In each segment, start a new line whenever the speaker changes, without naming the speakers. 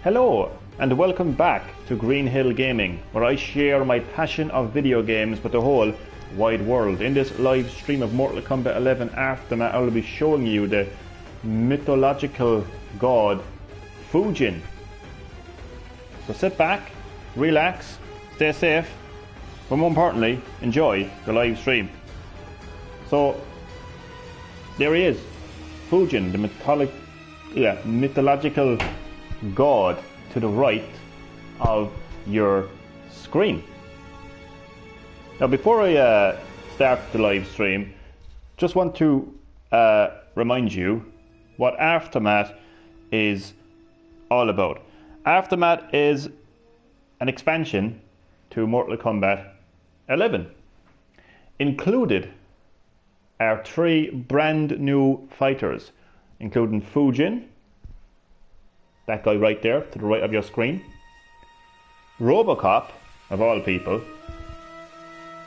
Hello and welcome back to Green-HillGaming, where I share my passion of video games with the whole wide world. In this live stream of Mortal Kombat 11 Aftermath, I will be showing you the mythological god Fujin. So sit back, relax, stay safe, but more importantly, enjoy the live stream. So there he is, Fujin, the mythological god to the right of your screen. Now before I start the live stream, just want to remind you what Aftermath is all about. Aftermath is an expansion to Mortal Kombat 11. Included are 3 brand new fighters, including Fujin, that guy right there to the right of your screen, Robocop, of all people,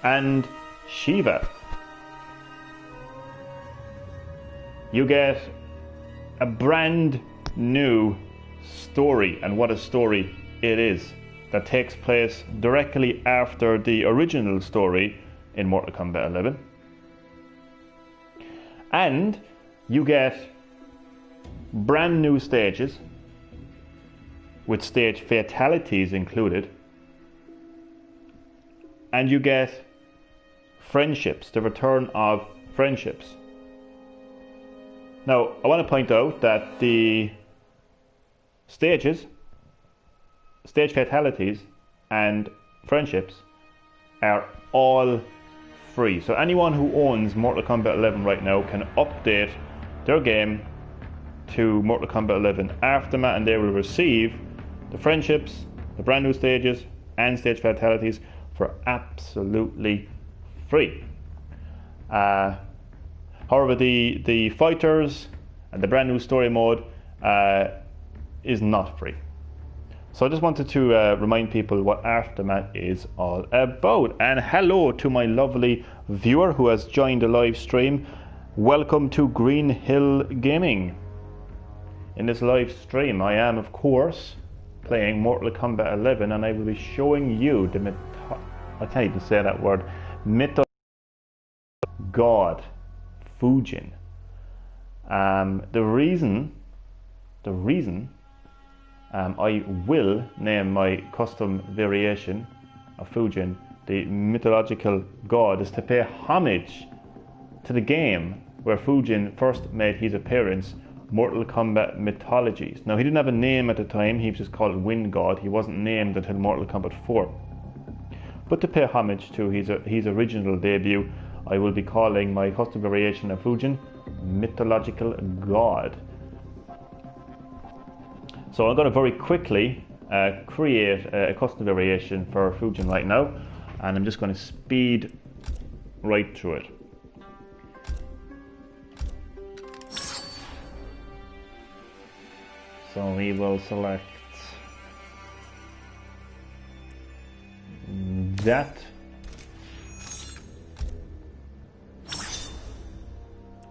and Shiva. You get a brand new story, and what a story it is, that takes place directly after the original story in Mortal Kombat 11. And you get brand new stages with stage fatalities included, and you get friendships, the return of friendships. Now I want to point out that the stages, stage fatalities and friendships are all free, so anyone who owns Mortal Kombat 11 right now can update their game to Mortal Kombat 11 Aftermath, and they will receive the friendships, the brand new stages and stage fatalities for absolutely free. However, the fighters and the brand new story mode is not free. So I just wanted to remind people what Aftermath is all about. And hello to my lovely viewer who has joined the live stream. Welcome to Green-HillGaming. In this live stream I am of course playing Mortal Kombat 11, and I will be showing you the I can't even say that word, mythological god Fujin. The reason I will name my custom variation of Fujin the mythological god is to pay homage to the game where Fujin first made his appearance, Mortal Kombat Mythologies. Now he didn't have a name at the time, he was just called Wind God. He wasn't named until Mortal Kombat 4. But to pay homage to his original debut, I will be calling my custom variation of Fujin Mythological God. So I'm going to very quickly create a custom variation for Fujin right now, and I'm just going to speed right through it. So we will select that.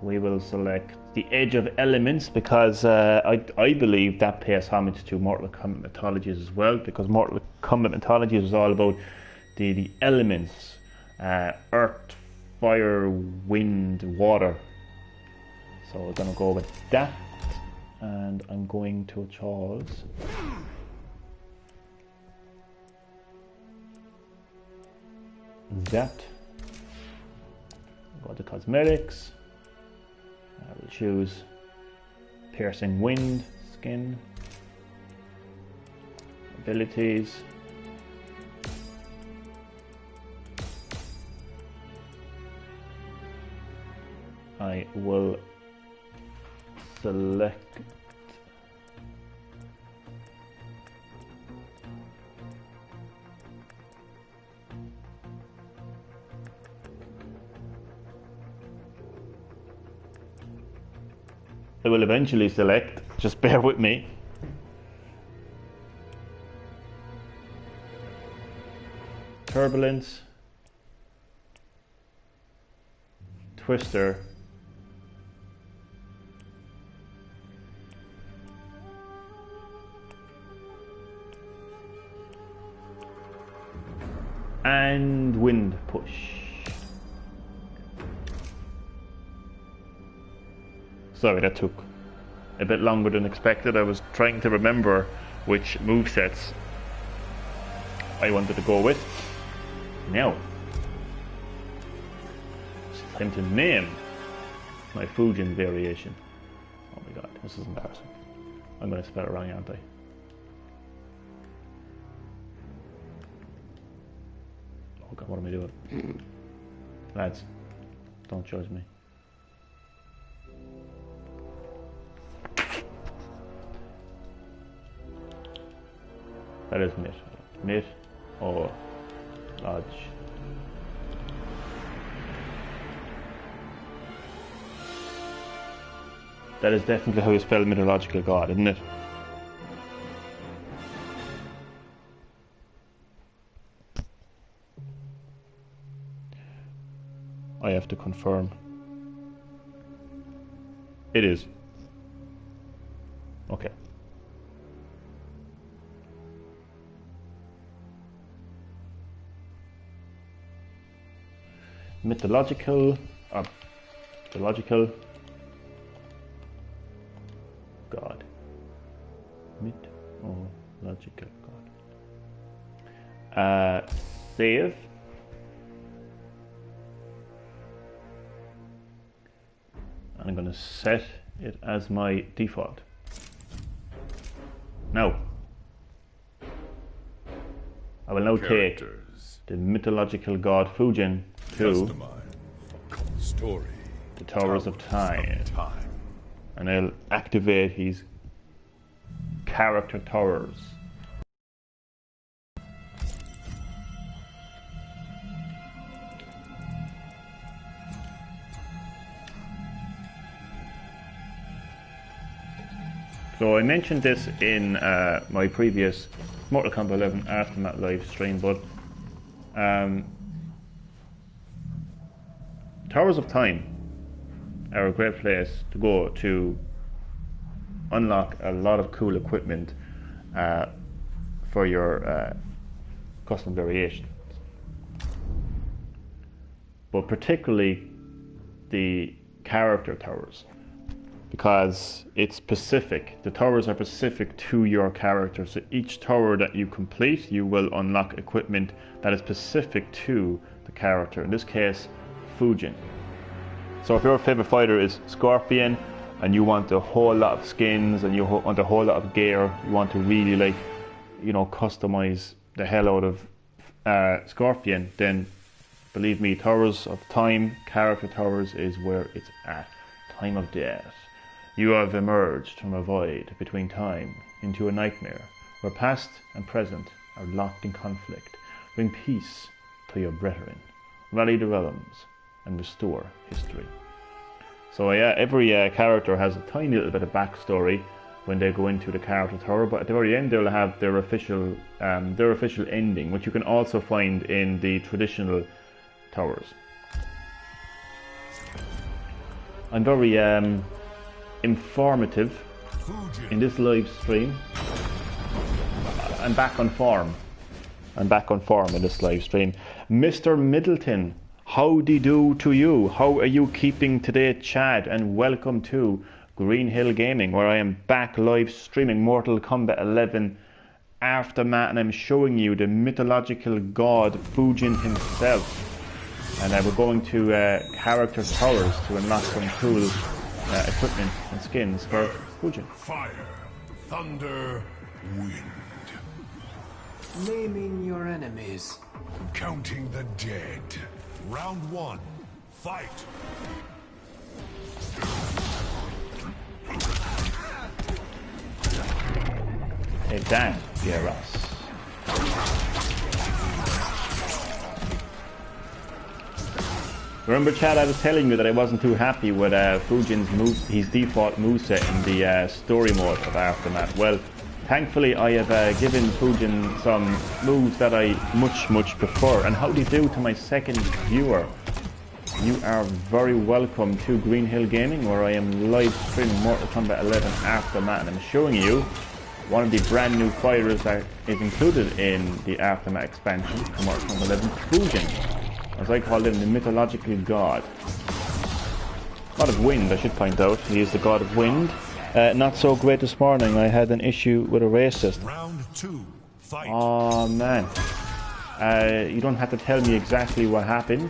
We will select the Edge of Elements because I believe that pays homage to Mortal Kombat Mythologies as well, because Mortal Kombat Mythologies is all about the elements, earth, fire, wind, water. So we're going to go with that, and I'm going to choose that. Go to cosmetics. I will choose piercing wind, skin, abilities, I will select I will eventually select, just bear with me. Turbulence, Twister, And wind push. Sorry, that took a bit longer than expected. I was trying to remember which movesets I wanted to go with. Now, it's time to name my Fujin variation. Oh my god, this is embarrassing. I'm going to spell it wrong, aren't I? Oh god, what am I doing? Lads, don't judge me. That is Myth. Myth or Lodge. That is definitely how you spell mythological god, isn't it? I have to confirm. It is. Okay. Mythological, mythological god. Mythological god. Save. And I'm going to set it as my default. Now, I will now take the mythological god Fujin to the Towers of Time. And I'll activate his character towers. So I mentioned this in my previous Mortal Kombat 11 Aftermath live stream, but Towers of Time are a great place to go to unlock a lot of cool equipment for your custom variations. But particularly the character towers, because it's specific. The towers are specific to your character, so each tower that you complete, you will unlock equipment that is specific to the character. In this case, Fujin. So if your favorite fighter is Scorpion and you want a whole lot of skins and you want a whole lot of gear, you want to really, like, you know, customize the hell out of Scorpion, then believe me, Towers of Time, character towers, is where it's at. Time of death. You have emerged from a void between time into a nightmare where past and present are locked in conflict. Bring peace to your brethren. Rally the realms and restore history. So yeah, every character has a tiny little bit of backstory when they go into the character tower, but at the very end they'll have their official ending, which you can also find in the traditional towers. I'm very informative in this live stream. I'm back on form. I'm back on form in this live stream. Mr. Middleton, howdy do to you? How are you keeping today, Chad? And welcome to Green-HillGaming, where I am back live streaming Mortal Kombat 11 Aftermath, and I'm showing you the mythological god Fujin himself. And we're going to character towers to unlock some cool equipment and skins for Fujin.
Fire, thunder, wind.
Naming your enemies.
Counting the dead. Round one, fight.
Hey, damn, Pierras. Remember, Chad, I was telling you that I wasn't too happy with Fujin's his default moveset in the story mode of Aftermath. Well, thankfully I have given Fujin some moves that I much prefer. And how do you do to my second viewer? You are very welcome to Green-HillGaming, where I am live streaming Mortal Kombat 11 Aftermath, and I'm showing you one of the brand new fighters that is included in the Aftermath expansion from Mortal Kombat 11, Fusion, as I call him, the mythological god. God of wind, I should point out. He is the god of wind. Not so great this morning. I had an issue with a racist.
Round 2, fight.
Oh man. You don't have to tell me exactly what happened,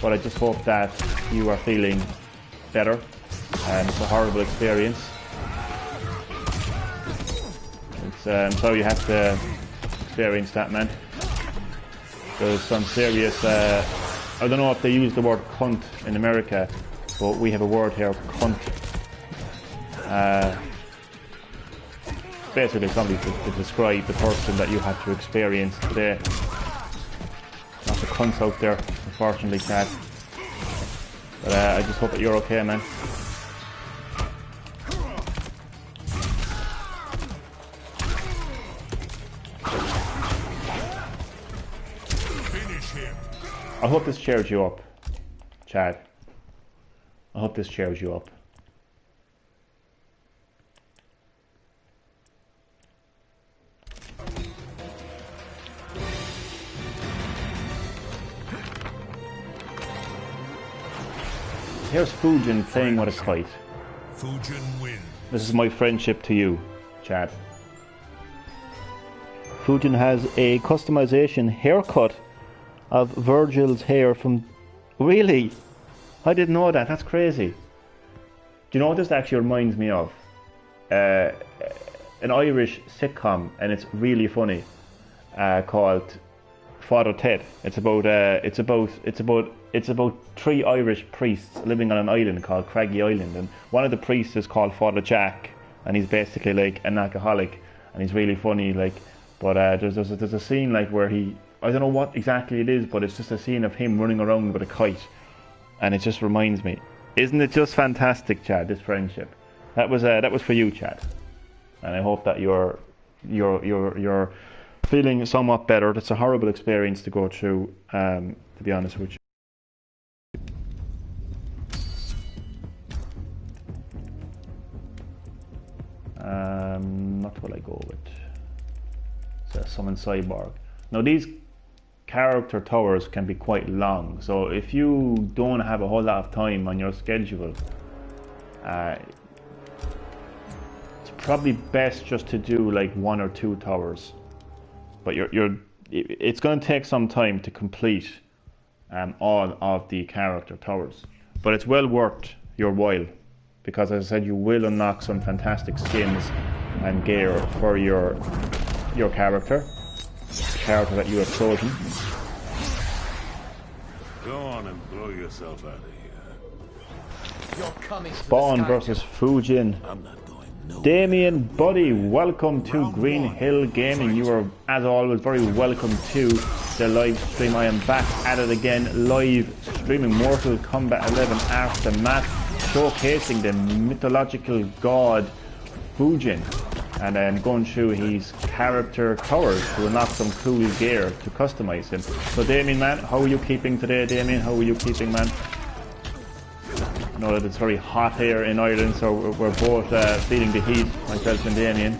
but I just hope that you are feeling better. It's a horrible experience. I'm sorry you had to experience that, man. There's some serious... I don't know if they use the word cunt in America, but we have a word here, cunt. Basically something to describe the person that you had to experience today. Lots of cunts out there, unfortunately, Chad. But I just hope that you're okay, man.
Finish him.
I hope this cheers you up, Chad. I hope this cheers you up. Here's Fujin playing with a kite.
Fujin wins.
This is my friendship to you, Chad. Fujin has a customization haircut of Virgil's hair from... Really? I didn't know that. That's crazy. Do you know what this actually reminds me of? An Irish sitcom, and it's really funny, called Father Ted. It's about three Irish priests living on an island called Craggy Island, and one of the priests is called Father Jack, and he's basically like an alcoholic, and he's really funny. Like, but there's a scene like where he, I don't know what exactly it is, but it's just a scene of him running around with a kite, and it just reminds me. Isn't it just fantastic, Chad? This friendship. That was for you, Chad, and I hope that you're feeling somewhat better. It's a horrible experience to go through, to be honest with you. What will I go with? So summon Cyborg. Now these character towers can be quite long, so if you don't have a whole lot of time on your schedule, it's probably best just to do like 1 or 2 towers. But it's going to take some time to complete all of the character towers. But it's well worth your while, because as I said, you will unlock some fantastic skins and gear for your character, the character that you have chosen.
Go on and blow yourself out of here.
You're coming.
Spawn versus Fujin.
I'm not going nowhere.
Damien, buddy, welcome to Green-HillGaming. You are, as always, very welcome to the live stream. I am back at it again, live streaming Mortal Kombat 11 Aftermath, showcasing the mythological god Fujin, and I'm going through his character towers to unlock some cool gear to customize him. So Damien, man, how are you keeping today, Damien? How are you keeping, man? I know that it's very hot here in Ireland, so we're both feeling the heat, myself and Damien.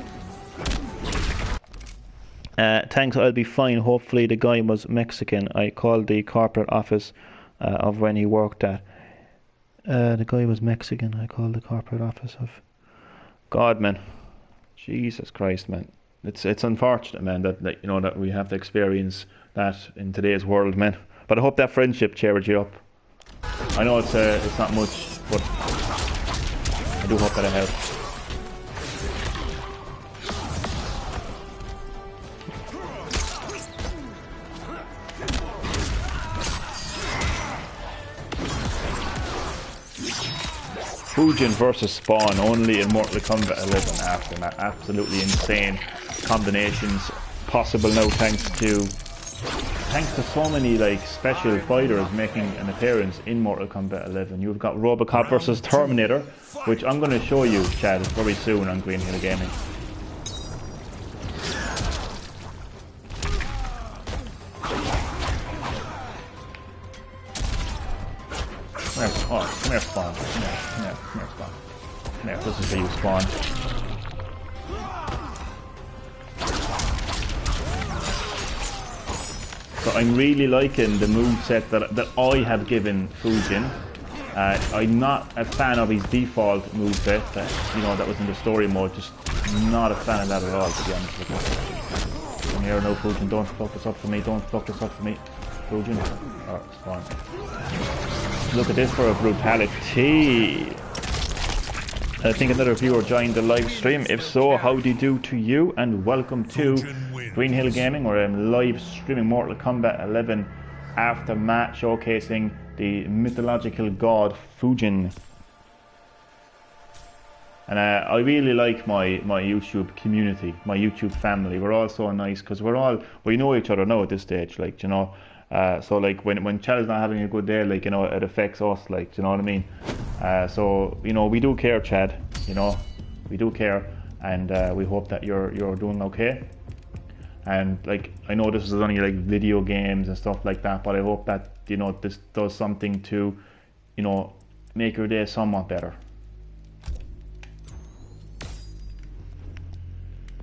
Thanks, I'll be fine. Hopefully the guy was Mexican. I called the corporate office of when he worked at. The guy was Mexican. I called the corporate office of... God, man. Jesus Christ, man. It's unfortunate, man, that you know that we have to experience that in today's world, man. But I hope that friendship cheered you up. I know it's not much, but I do hope that it helps. Fujin versus Spawn, only in Mortal Kombat 11 Aftermath. Absolutely insane combinations possible now, thanks to so many like special fighters making an appearance in Mortal Kombat 11. You've got Robocop versus Terminator, which I'm going to show you, Chad, very soon on Green-HillGaming. Come here, Spawn. Come here, Spawn. Come here, this is for you, Spawn. So I'm really liking the moveset that I have given Fujin. I'm not a fan of his default moveset that was in the story mode. Just not a fan of that at all, to be honest with you. Come here, no Fujin, don't fuck this up for me, don't fuck this up for me. Fujin, oh, spawn. Look at this for a brutality. I think another viewer joined the live stream. If so, how do you do to you? And welcome to Green-HillGaming, where I'm live streaming Mortal Kombat 11 Aftermath, showcasing the mythological god Fujin. And I really like my YouTube community, my YouTube family. We're all so nice because we know each other now at this stage, like, you know. So like when Chad is not having a good day, like, you know, it affects us, like, you know what I mean. So, you know, we do care, Chad. You know, we do care, and we hope that you're doing okay. And like, I know this is only like video games and stuff like that, but I hope that, you know, this does something to, you know, make your day somewhat better.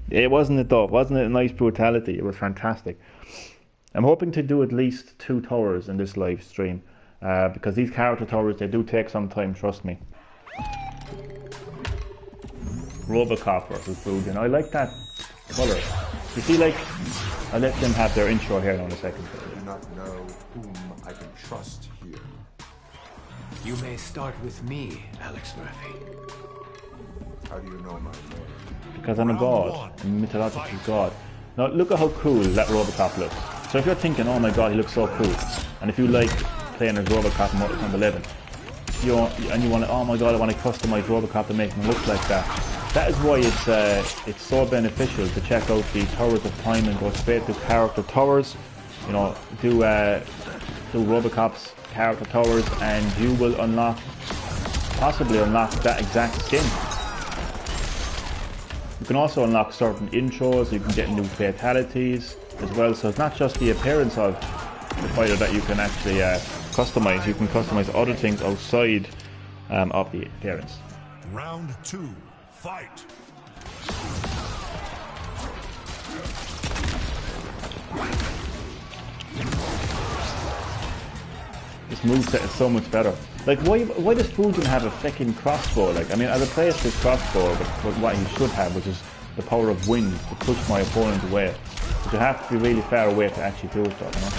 It wasn't it though? Wasn't it a nice brutality? It was fantastic. I'm hoping to do at least 2 towers in this live stream, because these character towers, they do take some time, trust me. Robocop versus Fujin. I like that colour. You see, like, I'll let them have their intro here in a second.
I do not know whom I can trust here.
You may start with me, Alex Murphy.
How do you know my lord?
Because I'm a god, a mythological god. Now look at how cool that Robocop looks. So if you're thinking, oh my god, he looks so cool, and if you like playing as Robocop in Mortal Kombat 11, you want to, oh my god, I want to customize Robocop and make him look like that. That is why it's so beneficial to check out the Towers of Time and go straight to character towers. You know, do Robocop's character towers, and you will possibly unlock that exact skin. You can also unlock certain intros, you can get new fatalities as well, so it's not just the appearance of the fighter that you can actually customize. You can customize other things outside of the appearance.
Round 2, fight.
This moveset is so much better. Like, why does Fujin have a fucking crossbow? Like, I mean, I replaced his crossbow with what he should have, which is the power of wind to push my opponent away. But you have to be really far away to actually do it, though, you know?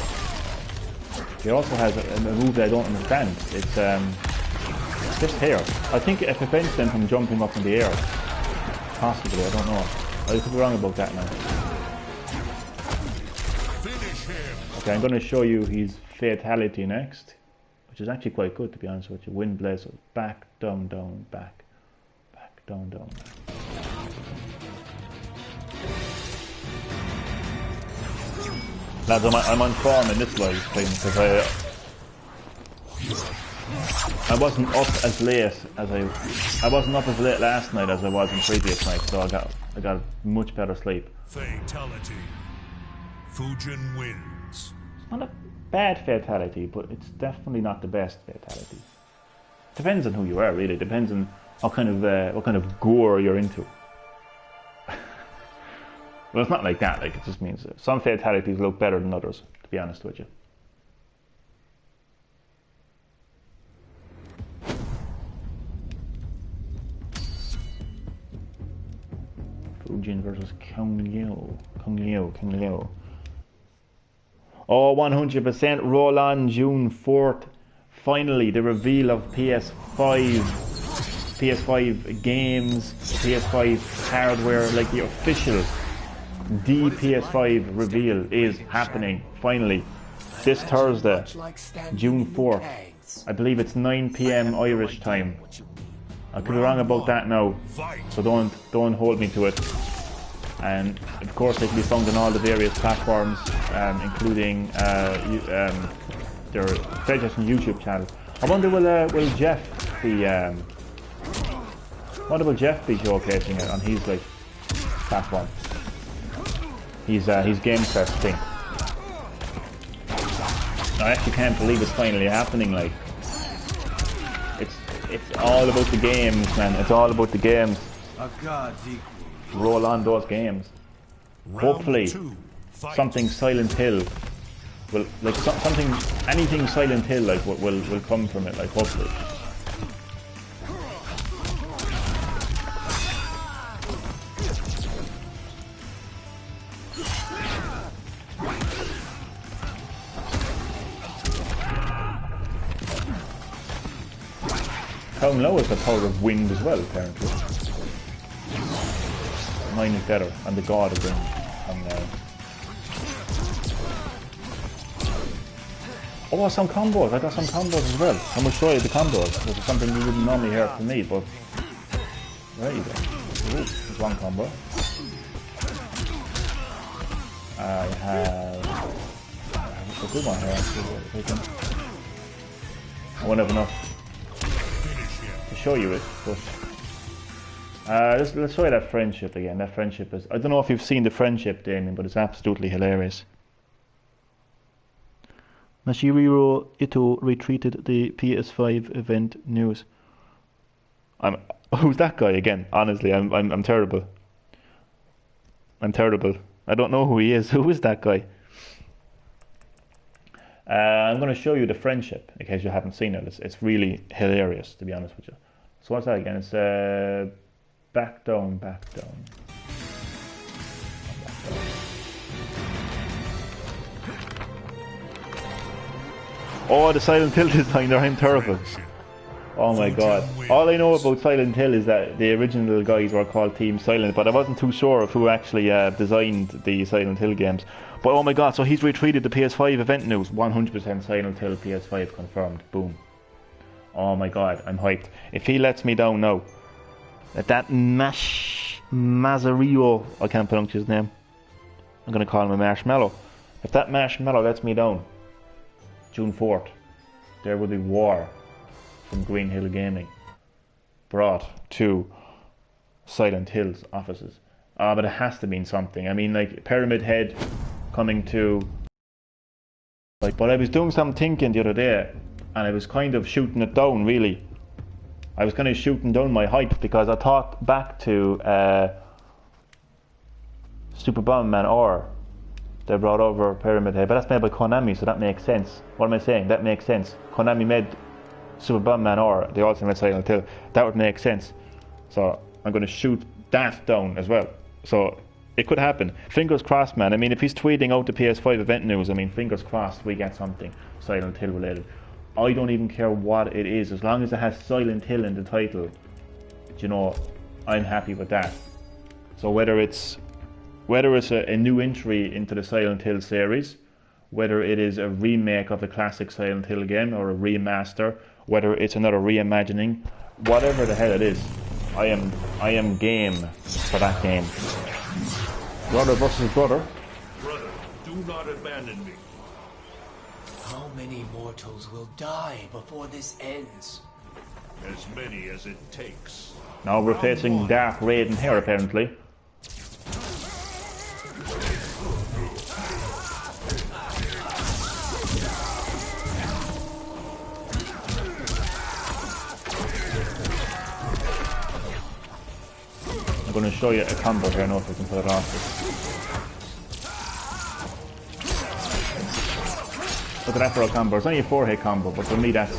He also has a move that I don't understand. It's just here. I think it prevents them from jumping up in the air. Possibly, I don't know. I could be wrong about that now.
Finish him.
Okay, I'm going to show you his fatality next, which is actually quite good, to be honest with you. Wind blaze, back, down, down, back, back, down, down, back. Lads, I'm on form in this live stream because I wasn't up as late as I wasn't up as late last night as I was in previous nights, so I got much better sleep.
Fatality. Fujin wins.
It's not a bad fatality, but it's definitely not the best fatality. Depends on who you are, really. Depends on what kind of gore you're into. Well, it's not like that. Like, it just means that some fatalities look better than others, to be honest with you. Fujin versus Kung Liu. Oh, 100% roll on June 4th. Finally, the reveal of PS5 games, PS5 hardware, like the official PS5 reveal is happening finally this Thursday, June 4th. I believe it's 9 PM Irish time. I could be wrong about that now, so don't hold me to it. And of course, it can be found on all the various platforms, including their PlayStation YouTube channel. I wonder will Jeff be showcasing it on his like platform? His Game Fest thing. I actually can't believe it's finally happening. Like, it's all about the games, man. It's all about the games. Roll on those games. Hopefully, something Silent Hill will like something, anything Silent Hill like will come from it, like hopefully. Kung Lao has the power of wind as well, apparently. Mine is better. I'm the god of wind. Oh, some combos. I got some combos as well. I'm going to show you the combos. This is something you wouldn't normally hear from me, but there you go. Ooh, there's one combo. I have a good one here, actually. I won't have enough to show you it, but let's show you that friendship again. That friendship is, I don't know if you've seen the friendship, Damien, but it's absolutely hilarious. Mashiriro Ito retweeted the PS5 event news. Who's that guy again? Honestly, I'm terrible. I'm terrible. I don't know who he is. Who is that guy? I'm going to show you the friendship in case you haven't seen it. It's really hilarious, to be honest with you. So what's that again? It's back down, back down. Oh, the Silent Hill designer, I'm terrible. Oh my god. All I know about Silent Hill is that the original guys were called Team Silent, but I wasn't too sure of who actually designed the Silent Hill games. But oh my god, so he's retweeted the PS5 event news. 100% Silent Hill PS5 confirmed. Boom. Oh my god, I'm hyped. If he lets me down now, that Mazzario, I can't pronounce his name. I'm going to call him a Marshmallow. If that Marshmallow lets me down, June 4th, there will be war from Green-HillGaming brought to Silent Hill's offices. But it has to mean something. I mean, like Pyramid Head coming to... Like, but I was doing some thinking the other day, and I was kind of shooting it down, really. I was kind of shooting down my hype because I thought back to Super Bomberman R. They brought over Pyramid Head, but that's made by Konami, so that makes sense. What am I saying? That makes sense. Konami made Super Bomberman R. They also made Silent Hill. That would make sense. So I'm going to shoot that down as well. So it could happen. Fingers crossed, man. I mean, if he's tweeting out the PS5 event news, I mean, fingers crossed we get something Silent Hill related. I don't even care what it is, as long as it has Silent Hill in the title. You know, I'm happy with that. So whether it's a new entry into the Silent Hill series, whether it is a remake of the classic Silent Hill game or a remaster, whether it's another reimagining, whatever the hell it is, I am game for that game. Brother versus brother.
Brother, do not abandon me.
How many mortals will die before this ends?
As many as it takes.
Now we're facing Dark Raiden here, apparently. I'm going to show you a combo here. I don't know if I can put it off. Look at that for a combo. It's only a 4-hit combo, but for me that's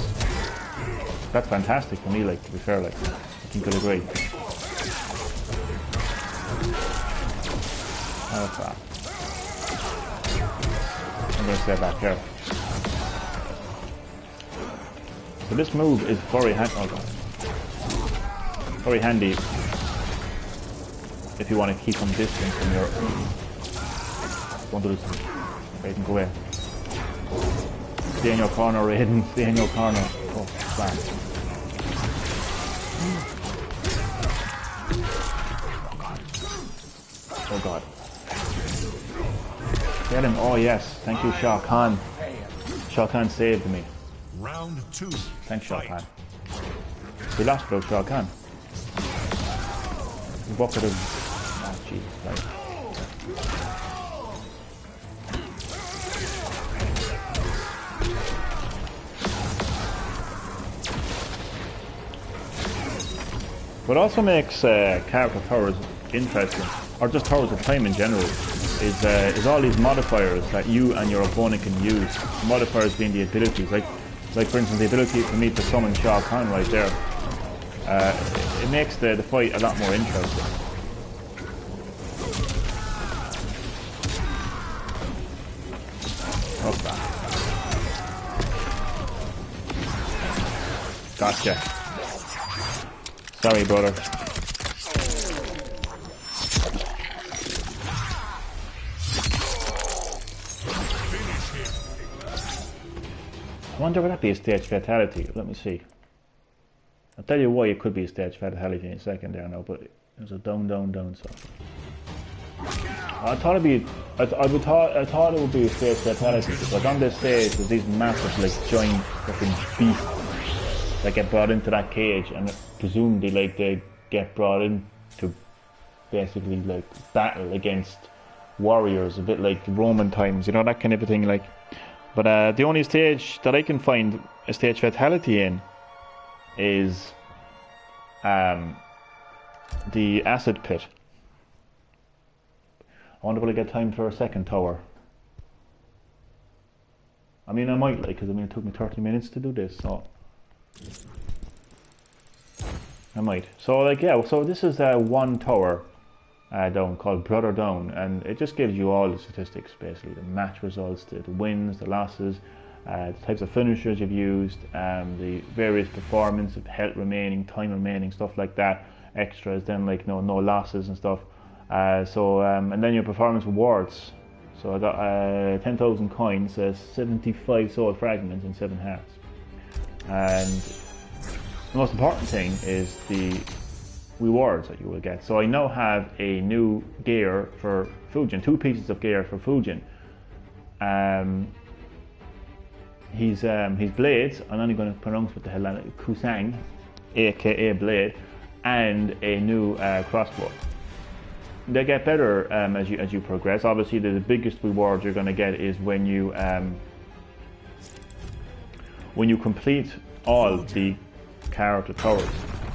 fantastic for me, like, to be fair, like, I think you'll agree. Oh crap. I'm going to stay back here. So this move is very handy if you want to keep some distance from your... Don't do this. Raiden, go away. Stay in your corner, Raiden. Stay in your corner. Oh, flat. Oh god. Get him. Oh yes. Thank you, Shao Kahn. Shao Kahn saved me.
Round 2.
Thanks, Shao Kahn. We lost without Shao Kahn. The bucket of... Oh, Jesus Christ. What also makes character powers interesting, or just powers of time in general, is all these modifiers that you and your opponent can use. Modifiers being the abilities, like for instance the ability for me to summon Shao Kahn right there. It makes the fight a lot more interesting. Oh, gotcha. Sorry, brother. I wonder would that be a stage fatality? Let me see. I'll tell you why it could be a stage fatality in a second there now, but there's a down, so. I thought it'd be. I thought it would be a stage fatality because on this stage there's these massive, like, giant fucking beasts that get brought into that cage, and presumably, like, they get brought in to basically, like, battle against warriors, a bit like Roman times, you know, that kind of a thing, like. But the only stage that I can find a stage fatality in is the acid pit. I wonder will I get time for a second tower. I mean, I might, like, because I mean it took me 30 minutes to do this, so I might. So, like, yeah, so this is one tower down called Brother Down, and it just gives you all the statistics, basically the match results, the wins, the losses, the types of finishers you've used, the various performance of health remaining, time remaining, stuff like that, extras, then, like, no losses and stuff. And then your performance rewards. So I got 10,000 coins, 75 soul fragments, and 7 hearts. And the most important thing is the rewards that you will get. So I now have a new gear for Fujin, 2 pieces of gear for Fujin. His blades, I'm only going to pronounce what the hell that is, Kusang, aka blade, and a new crossbow. They get better as you progress. Obviously, the biggest reward you're going to get is when you complete all the character towers.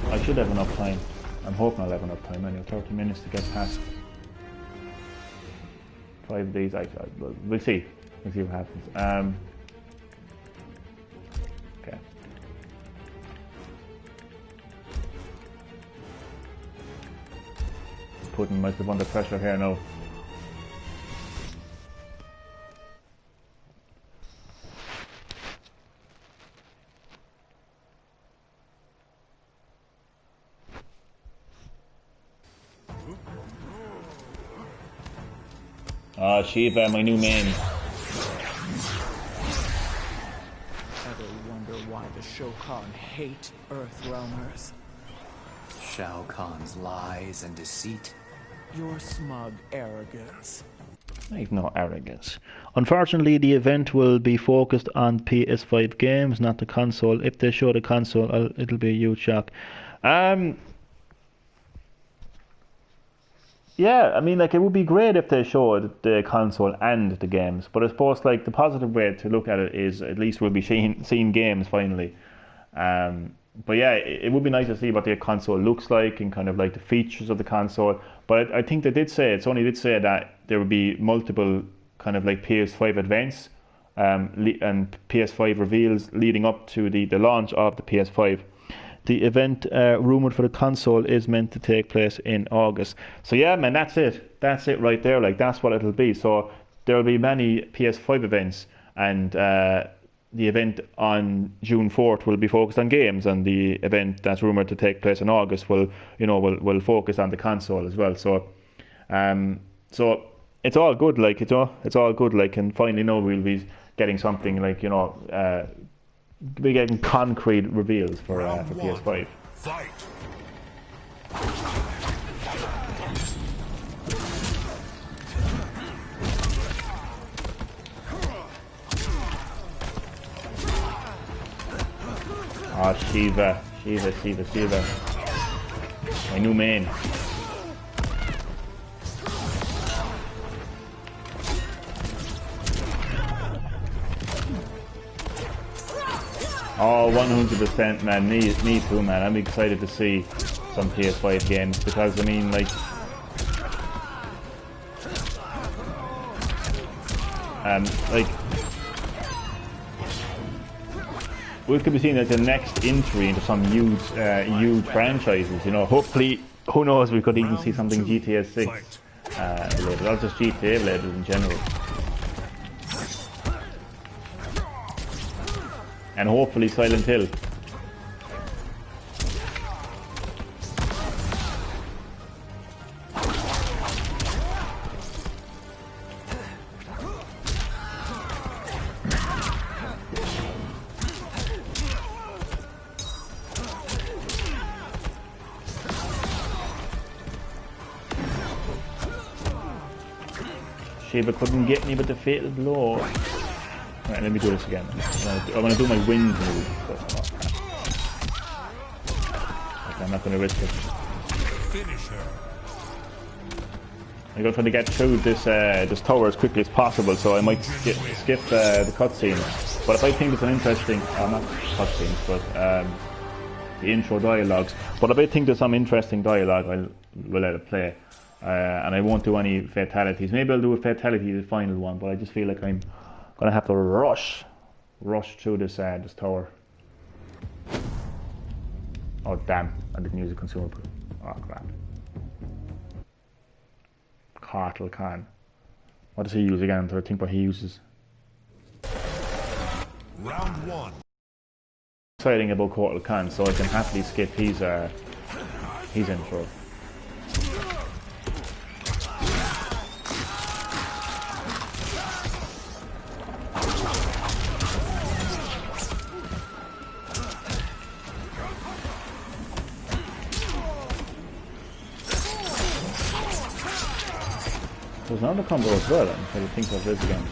I should have enough time. I'm hoping I'll have enough time. I need 30 minutes to get past 5 of these. We'll see. We'll see what happens. Okay. Putting myself under pressure here now. Oh, Shiva, my new main.
Ever wonder why the Shokan hate Earthrealmers?
Shao Kahn's lies and deceit.
Your smug arrogance.
I've no arrogance. Unfortunately, the event will be focused on PS5 games, not the console. If they show the console, it'll be a huge shock. Yeah, I mean, like, it would be great if they showed the console and the games, but I suppose, like, the positive way to look at it is at least we'll be seeing games finally. But yeah, it would be nice to see what the console looks like and kind of like the features of the console. But I think they did say, Sony did say that there would be multiple kind of like PS5 events and PS5 reveals leading up to the launch of the PS5. The event rumoured for the console is meant to take place in August. So yeah, man, that's it. That's it right there. Like, that's what it'll be. So there will be many PS5 events, and the event on June 4th will be focused on games, and the event that's rumoured to take place in August will focus on the console as well. So so it's all good, like, it's all good, like, and finally now we'll be getting something like, be getting concrete reveals for PS5.
Fight!
Oh, Shiva. My new main. Oh, 100%, man. Me too, man. I'm excited to see some PS5 games because, I mean, like, Like, we could be seeing like the next entry into some huge, huge franchises. You know, hopefully, who knows? We could even see something GTA 6 related, not just GTA related in general, and hopefully Silent Hill. Shiva couldn't get me with the fatal blow. Right, let me do this again. I want to do my wind move. Okay, I'm not going to risk it.
Finish her.
I'm going to try to get through this tower as quickly as possible, so I might skip the cutscene. But if I think it's an interesting, not cutscenes, but the intro dialogues. But if I think there's some interesting dialogue, we'll let it play. And I won't do any fatalities. Maybe I'll do a fatality, the final one, but I just feel like I'm gonna have to rush through this tower. Oh damn! I didn't use a consumable. Oh crap! Cartel Khan. What does he use again? I'm trying to think what he uses.
Round 1.
Exciting about Cartel Khan, so I can happily skip his intro. There's another combo as well, I'm trying to think of this again.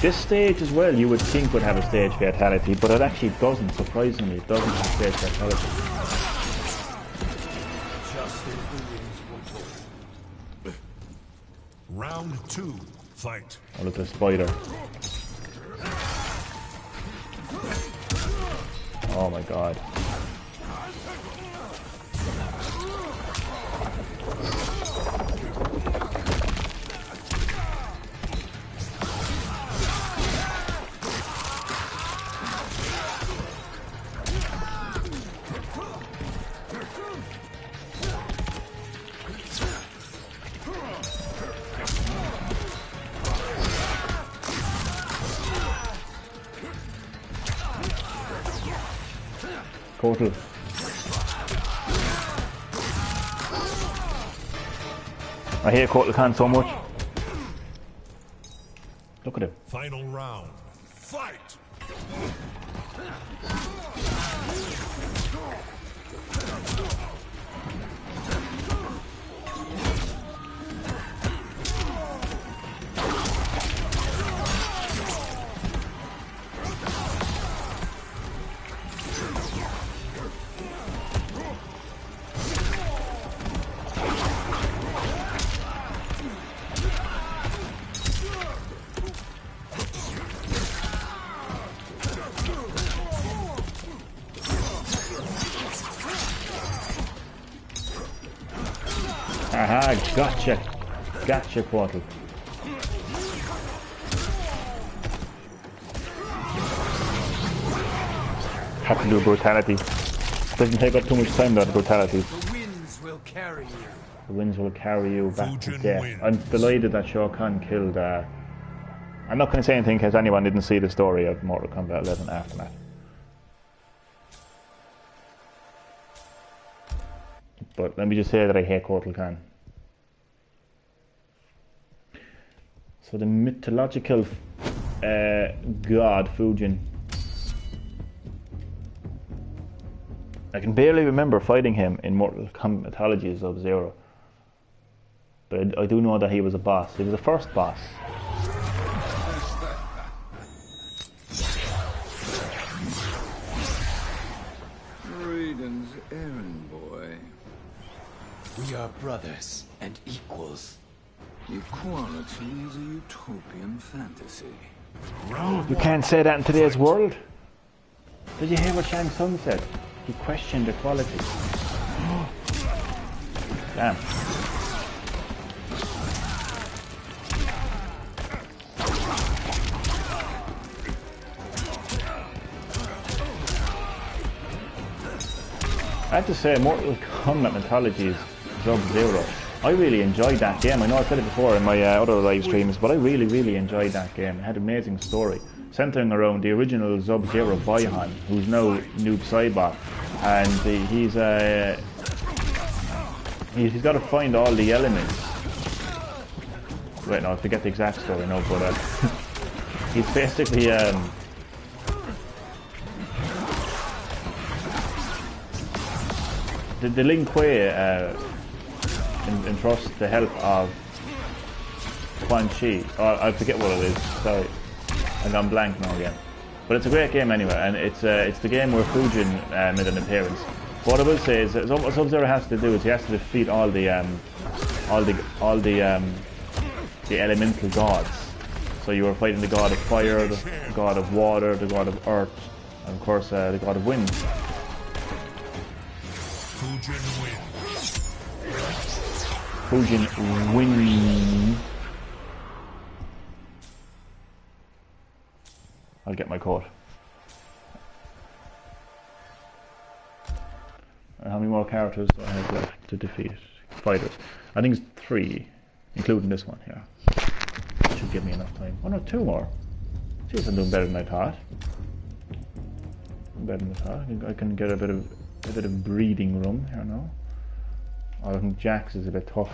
This stage as well, you would think would have a stage fatality, but it actually doesn't, surprisingly. It doesn't have a stage fatality.
Round 2. Fight.
Oh, look at the spider. Oh my god. Portal. I hate Kotal Khan so much. Look at him.
Final round. Fight!
Aha, gotcha. Gotcha, Portal. Have to do brutality. Doesn't take up too much time though, the brutality.
The winds will carry you.
The winds will carry you back to
Fujin
death.
wins.
I'm delighted that Shao Kahn killed... I'm not going to say anything because anyone didn't see the story of Mortal Kombat 11 Aftermath. But let me just say that I hate Kotal Khan. So the mythological god Fujin. I can barely remember fighting him in Mortal Kombat Mythologies of Zero. But I do know that he was a boss. He was the first boss.
Raiden's errand boy.
We are brothers and equals.
Equality is a utopian fantasy.
You can't say that in today's world. Did you hear what Shang Tsung said? He questioned equality. Damn. I have to say, Mortal Kombat Mythological Sub-Zero. I really enjoyed that game. I know I've said it before in my other live streams, but I really enjoyed that game. It had an amazing story, centering around the original Sub-Zero Boyhan, who's now Noob Saibot, and he's got to find all the elements. Wait, no, I forget the exact story now, but he's basically the Lin Kuei entrusts the help of Quan Chi. Oh, I forget what it is. Sorry, I've gone blank now again. But it's a great game anyway, and it's the game where Fujin made an appearance. But what I will say is that what Sub-Zero has to do is he has to defeat all the elemental gods. So you are fighting the god of fire, the god of water, the god of earth, and of course the god of wind. Fujin win. I'll get my code. And how many more characters do I have left to defeat? Fighters. I think it's 3, including this one here. Should give me enough time. Oh no, 2 more. Jeez, I'm doing better than I thought. Better than I thought. I can get a bit of breathing room here now. I think Jax is a bit tough.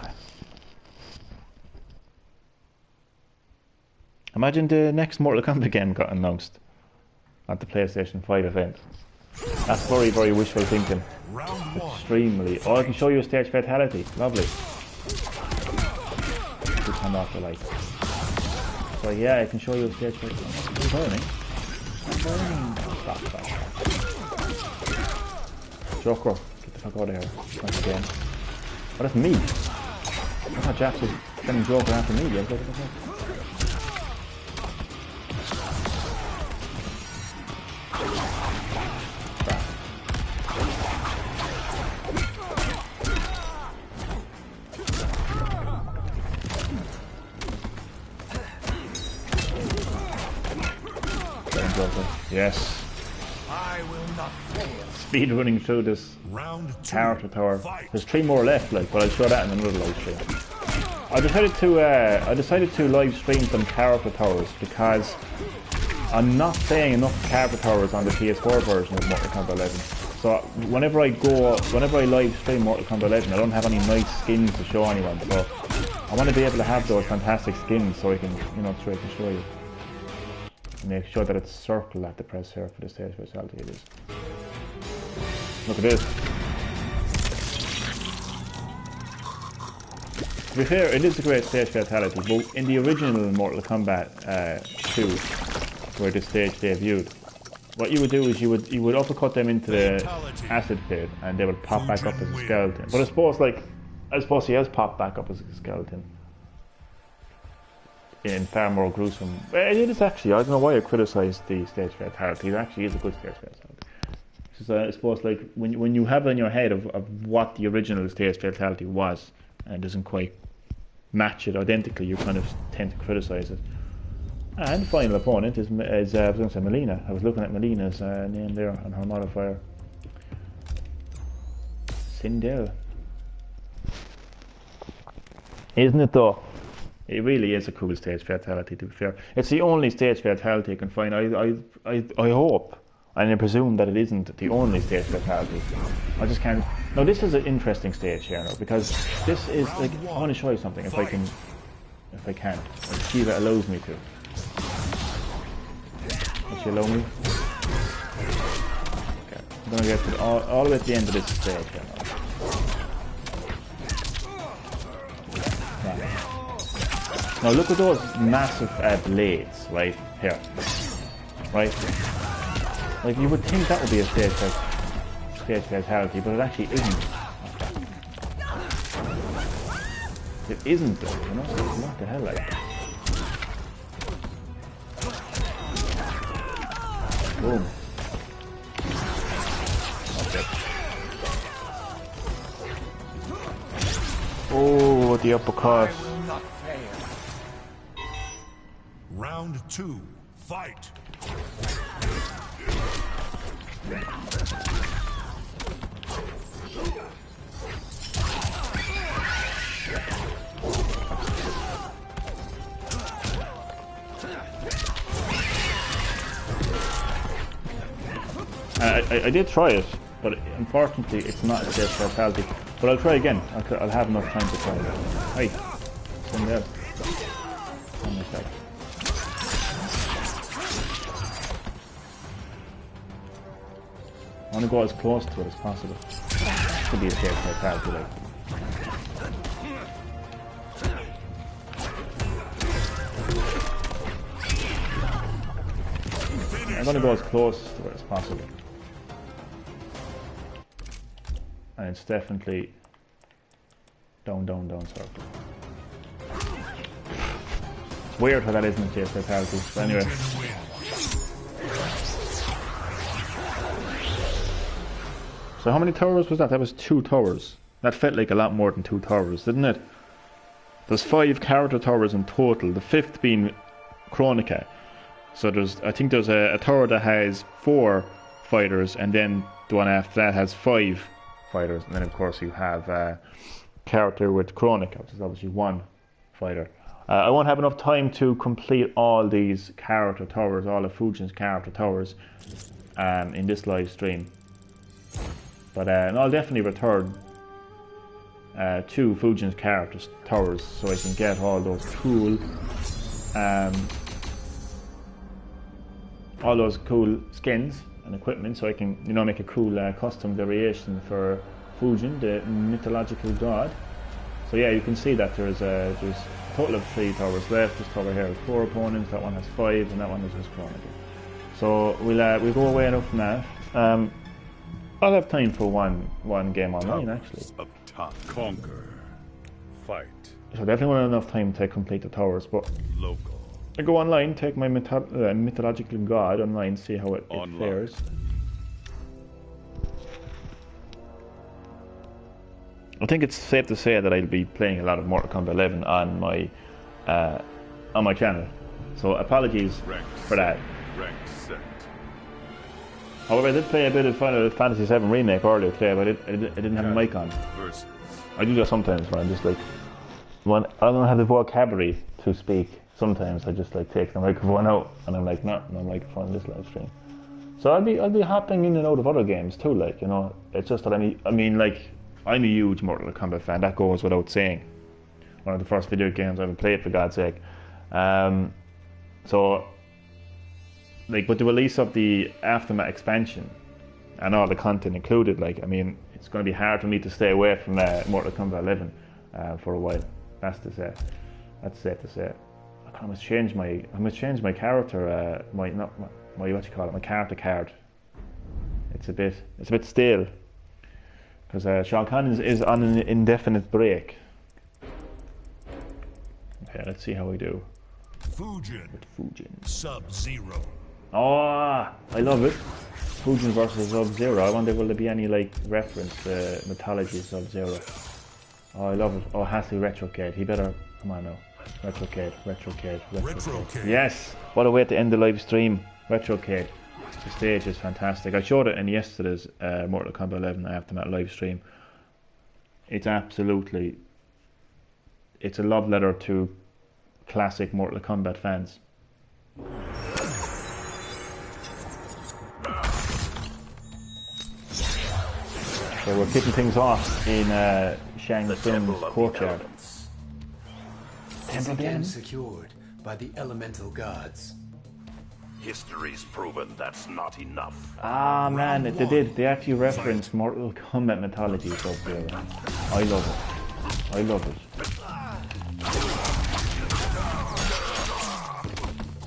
Imagine the next Mortal Kombat game got announced at the PlayStation 5 event. That's very wishful thinking. Extremely. Oh, I can show you a stage fatality. Lovely. Just turn off the light. So yeah, I can show you a stage fatality. I'm burning. Stop. Joker, get the fuck out of here. Once again. Oh, that's me. I thought Jax was sending Joker after me. Yeah, yes.
I will not fail.
Speed running through this character tower. There's 3 more left, like, but I'll show that in another live stream. I decided to live stream some character towers because I'm not playing enough character towers on the PS4 version of Mortal Kombat 11. So whenever I live stream Mortal Kombat 11, I don't have any nice skins to show anyone. So I want to be able to have those fantastic skins so I can, straight to show you. Make sure that it's circle at the press here for the stage fatality. It is. Look at this. To be fair, it is a great stage fatality, but in the original Mortal Kombat 2, where the stage debuted, what you would do is you would uppercut them into the acid pit, and they would pop back up as a skeleton. But I suppose he has popped back up as a skeleton in far more gruesome. It is actually. I don't know why I criticised the stage fatality. It actually is a good stage fatality. So I suppose like when you have in your head of what the original stage fatality was, and it doesn't quite match it identically, you kind of tend to criticise it. And the final opponent is I was going to say Melina. I was looking at Melina's name there and her modifier. Sindel. Isn't it though? It really is a cool stage fatality, to be fair. It's the only stage fatality I can find. I hope, and I presume that it isn't the only stage fatality. I just can't. Now this is an interesting stage here now, because this is like, I want to show you something if I can, if Shiva allows me to. Will she allow me? Okay, I'm gonna get to all the way at the end of this stage here now. Now look at those massive blades right here, right? Like you would think that would be a stage fatality, but it actually isn't. It isn't though, What the hell, like? Boom. Okay. Oh, the uppercut.
I will not fail.
Round 2, fight.
I did try it, but unfortunately it's not a safe fatality. But I'll try again. I'll have enough time to try it. Hey, send there. On myself. I want to go as close to it as possible. Could be a safe fatality, like. I'm going to go as close to it as possible. And it's definitely down, down, down circle. It's weird how that isn't a fatality. But anyway. So how many towers was that? That was 2 towers. That felt like a lot more than 2 towers, didn't it? There's 5 character towers in total, the 5th being Chronica. So I think there's a tower that has 4 fighters, and then the one after that has 5 fighters, and then of course you have a character with Chronica, which is obviously 1 fighter. I won't have enough time to complete all these character towers, all of Fujin's character towers, in this live stream. But I'll definitely return to Fujin's character towers so I can get all those cool skins and equipment, so I can, you know, make a cool custom variation for Fujin, the mythological god. So yeah, you can see that there's a total of 3 towers left. This tower here has 4 opponents, that one has 5, and that one is just Chronicle. So we'll go away enough from that. I'll have time for one game online actually.
Of top conquer. Fight.
So definitely won't have enough time to complete the towers, but
Local.
I go online, take my mythological god online, see how it fares. I think it's safe to say that I'll be playing a lot of Mortal Kombat 11 on my channel. So apologies for that.
Ranked set.
However, I did play a bit of Final Fantasy VII Remake earlier today, but I didn't have a mic on.
Versus.
I do that sometimes when I'm just like, when I don't have the vocabulary to speak. Sometimes I just like take the microphone out and I'm like, no microphone in this live stream. So I'll be hopping in and out of other games too, like, you know. It's just that I mean like, I'm a huge Mortal Kombat fan. That goes without saying. One of the first video games I ever played, for God's sake. So, like, with the release of the Aftermath expansion and all the content included, like, I mean, it's going to be hard for me to stay away from Mortal Kombat 11 for a while. That's to say. That's safe to say. I must change my character. My character card. It's a bit stale. Because Shao Kahn is on an indefinite break. Okay, let's see how we do.
Fujin.
Fujin.
Sub-Zero.
Oh, I love it. Fujin versus Sub-Zero. I wonder will there be any like reference to mythology Sub-Zero. Oh, I love it. Oh, has to be Retrocade. He better come on now. Retrocade. Yes. What a way to end the live stream. Retrocade. The stage is fantastic. I showed it in yesterday's Mortal Kombat 11 Aftermath live stream. It's absolutely, it's a love letter to classic Mortal Kombat fans. So we're kicking things off in Shang Tsung's courtyard.
Is again secured by the elemental gods.
History's proven that's not enough.
Ah man, they did. They actually referenced Mortal Kombat mythology up there. I love it. I love it.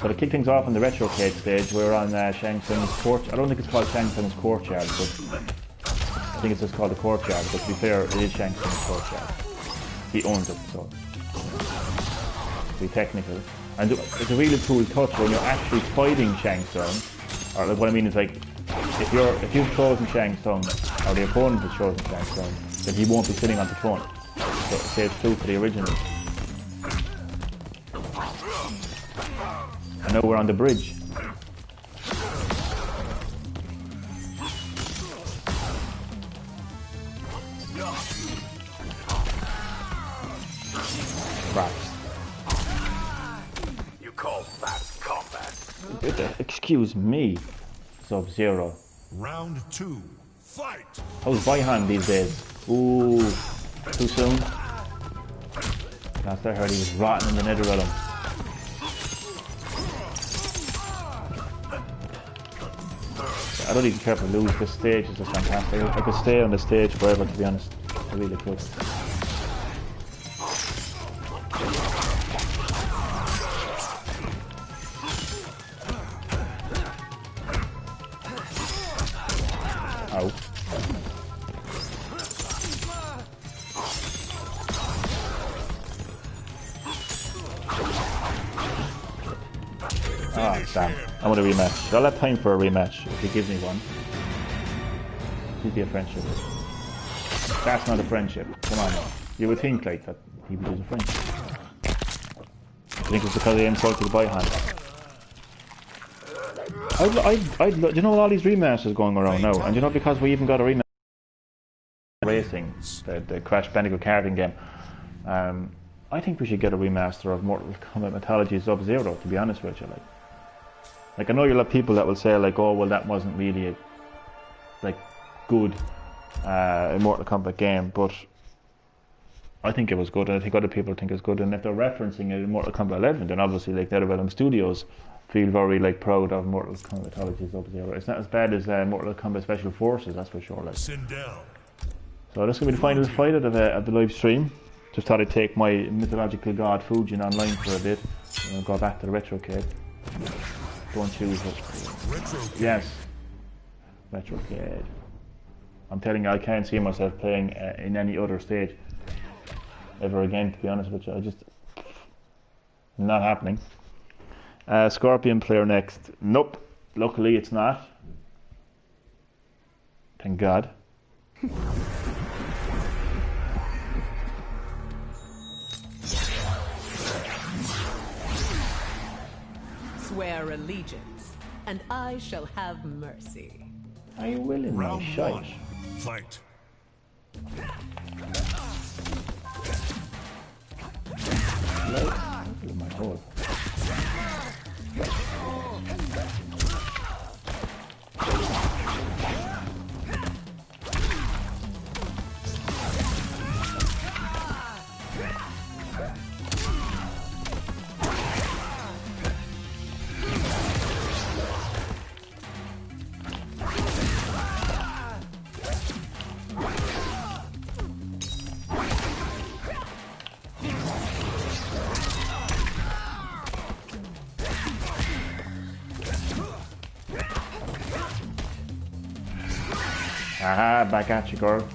So to kick things off on the Retrocade stage, we're on Shang Tsung's courtyard. I don't think it's called Shang Tsung's courtyard, but I think it's just called the courtyard. But to be fair, it is Shang Tsung's courtyard. He owns it, so to be technical. And it's a really cool touch when you're actually fighting Shang Tsung. Or what I mean is, like, if you've chosen Shang Tsung, or the opponent has chosen Shang Tsung, then he won't be sitting on the throne. so it saves 2 for the original. And now we're on the bridge. Rats.
You call that combat?
Excuse me, Sub-Zero.
Round 2, fight!
How's Baihan these days? Ooh, too soon? Last I heard he was rotten in the nether realm. I don't even care if I lose. This stage is just fantastic. I could stay on the stage forever, to be honest. I really could. Ow. Ah, damn. I want a rematch. I'll have time for a rematch if he gives me one. It'd be a friendship. That's not a friendship. Come on. You would think like that he would use a friendship. I think it's because he insulted Baihan. You know all these rematches going around now, and you know because we even got a rematch racing, the Crash Bandicoot karting game. I think we should get a remaster of Mortal Kombat Mythology Sub-Zero, to be honest with you. Like I know you'll have people that will say like, oh well, that wasn't really a good Mortal Kombat game, but I think it was good, and I think other people think it's good. And if they're referencing it in Mortal Kombat 11, then obviously like NetherRealm Studios feel very proud of Mortal Kombat Mythology Sub-Zero. It's not as bad as Mortal Kombat Special Forces, that's for sure.
Sindel.
So this is going to be the final fight of the live stream. Just thought I'd take my mythological god Fujin online for a bit and go back to the retrocade. Don't choose it. Yes. Retrocade. I'm telling you, I can't see myself playing in any other stage ever again, to be honest with you. Not happening. Scorpion player next. Nope. Luckily it's not. Thank God.
Swear allegiance, and I shall have mercy.
Are you willing, my
Round
shite?
1, fight.
My hole. Aha, back at you, girl.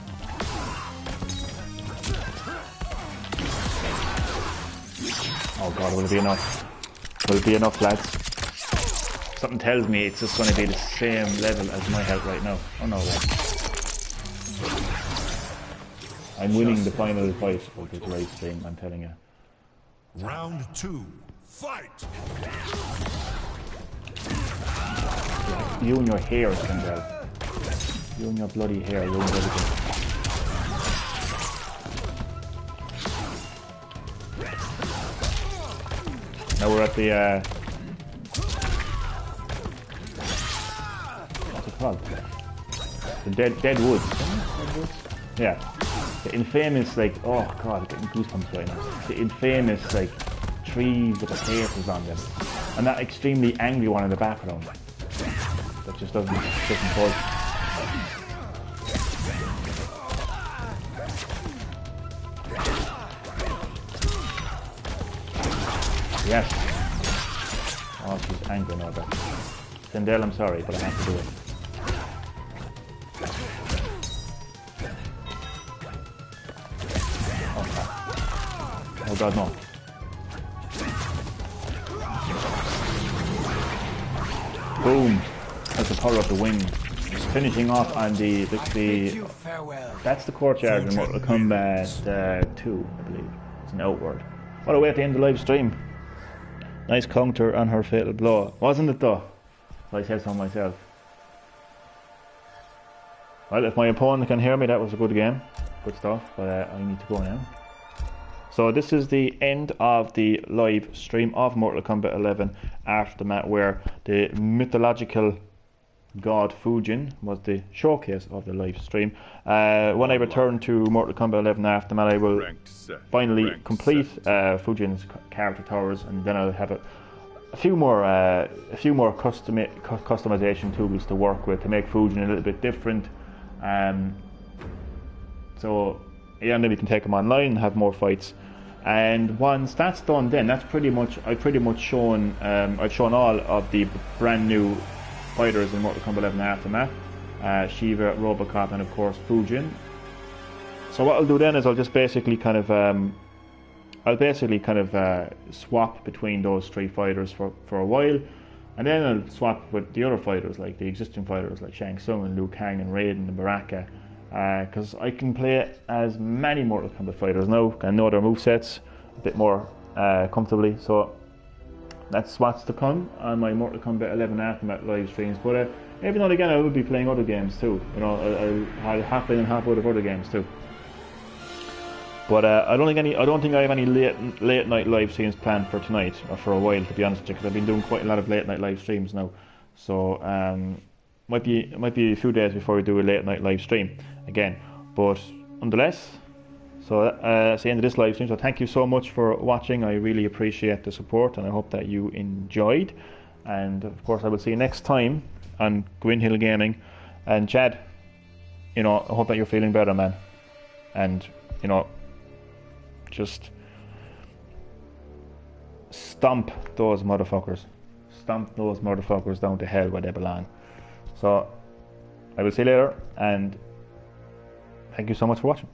Oh god, will it be enough? Will it be enough, lads? Something tells me it's just going to be the same level as my health right now. Oh no, I'm winning the final fight of this live stream, I'm telling you.
Round 2, fight!
You and your hair, Kendall. You and your bloody hair ruined everything. Now we're at the what's it called? The dead woods. Yeah. The infamous oh god, I'm getting goosebumps right now. The infamous trees with the faces on them. And that extremely angry one in the background. That just doesn't budge. Yes. Oh, she's angry now, but Sindel, I'm sorry, but I have to do it. Oh god, no. Boom. That's the power of the wind. finishing off on the
Bid you farewell.
that's the courtyard in Mortal Kombat 2, I believe. It's an outward. What a way at the end of the live stream. Nice counter on her fatal blow. Wasn't it though? I said so myself. Well, if my opponent can hear me, that was a good game. Good stuff, but I need to go now. So this is the end of the live stream of Mortal Kombat 11 Aftermath, where the mythological god Fujin was the showcase of the live stream. When I return to Mortal Kombat 11 Aftermath, I will finally complete Fujin's character towers, and then I'll have a few more customization tools to work with to make Fujin a little bit different. So yeah, and then we can take them online and have more fights. And once that's done, then that's I've pretty much shown all of the brand new fighters in Mortal Kombat 11 Aftermath, Shiva, Robocop, and of course Fujin. So what I'll do then is I'll just basically kind of swap between those three fighters for a while, and then I'll swap with the other fighters, like the existing fighters like Shang Tsung and Liu Kang and Raiden and Baraka, because I can play as many Mortal Kombat fighters now and know their movesets a bit more comfortably. So that's what's to come on my Mortal Kombat 11 Aftermath live streams. But every now and again I will be playing other games too. You know, I'll half play and half out of other games too. But I don't think I have any late night live streams planned for tonight or for a while, to be honest with you, because I've been doing quite a lot of late night live streams now. So might be a few days before we do a late night live stream again. But nonetheless, so that's the end of this live stream. So thank you so much for watching. I really appreciate the support, and I hope that you enjoyed. And of course, I will see you next time on Green-HillGaming. And Chad, you know, I hope that you're feeling better, man. And you know, just stomp those motherfuckers. Stomp those motherfuckers down to hell where they belong. So I will see you later, and thank you so much for watching.